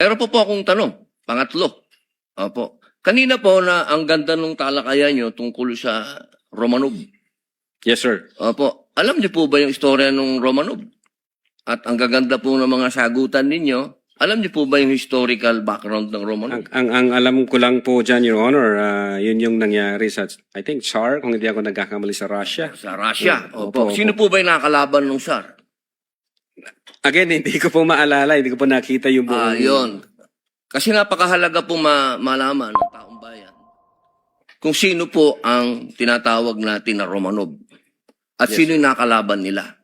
Pero po akong tanong, pangatlo. Opo. Kanina po na ang ganda ng talakayan nyo tungkol sa Romanov. Yes, sir. Opo. Alam niyo po ba yung istorya ng Romanov? At ang gaganda po ng mga sagutan ninyo, alam niyo po ba yung historical background ng Romanov? Ang alam ko lang po dyan, Your Honor, yun yung nangyari sa, I think, Tsar, kung hindi ako nagkakamali sa Russia. Sa Russia. Opo, Opo. Sino po ba yung nakakalaban ng Tsar? Again, hindi ko po maalala, hindi ko po nakita yung buong... Yun. Kasi napakahalaga po malaman ng taong bayan kung sino po ang tinatawag natin na Romanov at Yes, sino yung nakalaban nila.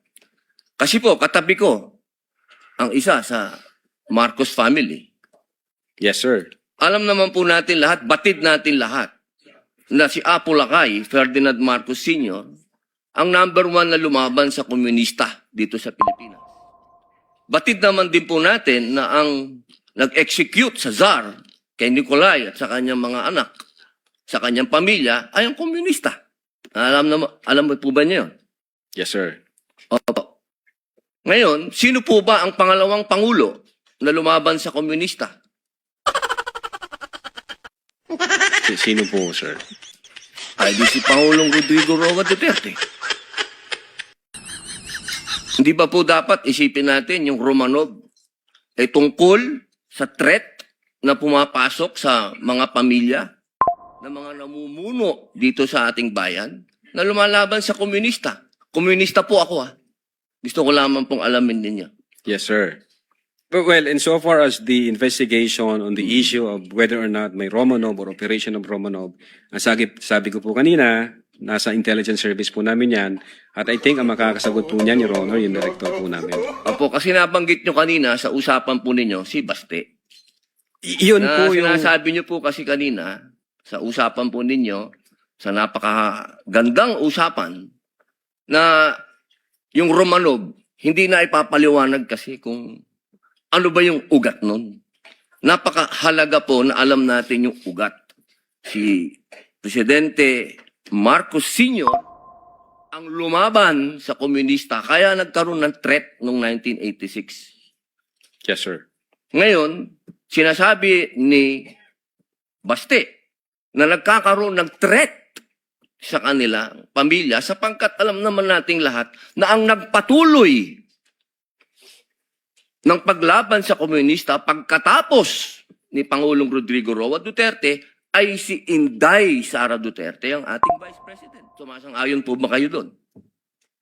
Kasi po, katabi ko ang isa sa Marcos family. Yes, sir. Alam naman po natin lahat, batid natin lahat, na si Apo Lakay, Ferdinand Marcos Sr., ang number 1 na lumaban sa komunista dito sa Pilipinas. Batid naman din po natin na ang nag-execute sa Tsar kay Nikolai at sa kanyang mga anak, sa kanyang pamilya, ay ang komunista. Alam mo po ba niyo? Yes, sir. Opo. Ngayon, sino po ba ang pangalawang pangulo na lumaban sa komunista? Sino po, sir? Ay di si Pangulong Rodrigo Roa Duterte. Hindi ba po dapat isipin natin yung Romanov ay tungkol sa threat na pumapasok sa mga pamilya na mga namumuno dito sa ating bayan na lumalaban sa komunista. Komunista po ako Gusto ko lamang pong alamin ninyo. Yes, sir. But well, insofar as the investigation on the issue of whether or not may Romanov or operation of Romanov, ang sabi ko po kanina, nasa intelligence service po namin yan. At I think ang makakasagot po niyan, Your Honor, yung director po namin. Opo, kasi nabanggit nyo kanina sa usapan po ninyo, si Baste. Yun Na po yung... sinasabi nyo po kasi kanina, sa usapan po ninyo, sa napakagandang usapan, na yung Romanov, hindi na ipapaliwanag kasi kung ano ba yung ugat nun. Napakahalaga po na alam natin yung ugat. Si Presidente Marcos Sr. ang lumaban sa komunista, kaya nagkaroon ng threat noong 1986. Yes, sir. Ngayon, sinasabi ni Baste na nagkakaroon ng threat sa kanila, pamilya, sapagkat alam naman nating lahat na ang nagpatuloy ng paglaban sa komunista pagkatapos ni Pangulong Rodrigo Roa Duterte ay si Inday Sara Duterte, ang ating Vice President. Sumasang-ayon po ba kayo doon?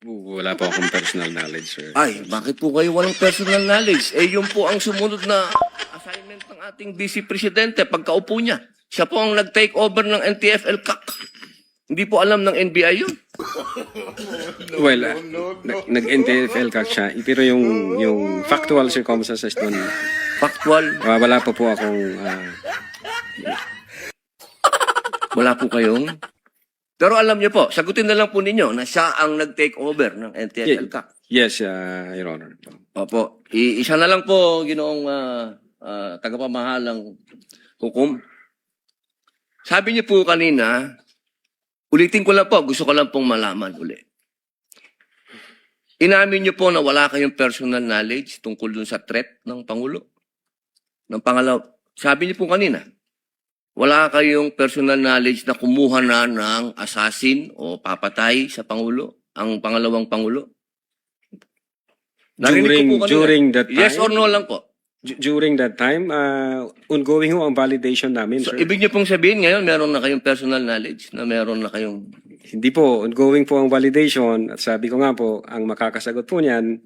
Wala po akong personal knowledge, sir. Ay, bakit po kayo walang personal knowledge? Yun po ang sumunod na assignment ng ating Vice Presidente pagkaupo niya. Siya po ang nag-take over ng NTF-ELCAC. Hindi po alam ng NBI yun. Well, nag-NTFL ka siya, pero yung factual circumstances doon, Factual. wala pa po akong... Wala po kayong... Pero alam niyo po, sagutin na lang po ninyo na siya ang nag-take over ng NTF-ELCAC. Yes, Your Honor. Opo. Isa na lang po, ginoong tagapamahalang hukom. Sabi niyo po kanina, ulitin ko lang po, gusto ko lang pong malaman uli. Inamin niyo po na wala kayong personal knowledge tungkol dun sa threat ng Pangulo. Ng pangalaw, sabi niyo po kanina, wala kayong personal knowledge na kumuha na ng assassin o papatay sa Pangulo, ang pangalawang Pangulo. Narinig ko po kanina. During that time? Yes or no lang po. During that time, ongoing ho ang validation namin, So, sir. ibig niyo pong sabihin ngayon, meron na kayong personal knowledge na meron na kayong... Hindi po, ongoing po ang validation. At sabi ko nga po, ang makakasagot po niyan,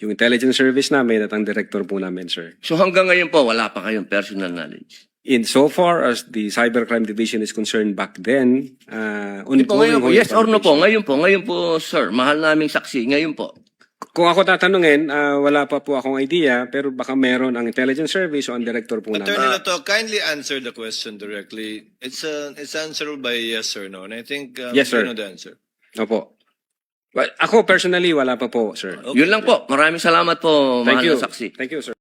yung intelligence service namin at ang director po namin, sir. So hanggang ngayon po, wala pa kayong personal knowledge. In so far as the Cybercrime Division is concerned back then, Hindi po, ongoing ngayon po, ho yung yes or no po, validation. ngayon po, sir, mahal naming saksi, ngayon po. Kung ako tatanungin, wala pa po akong idea, pero baka meron ang intelligence service o ang director po namin. Attorney Lato, kindly answer the question directly. It's answerable by yes or no. And I think Yes, sir. you know the answer. Opo. Well, ako personally, wala pa po, sir. Okay. Yun lang po, maraming salamat po, Thank mahal you. na saksi. Thank you, sir.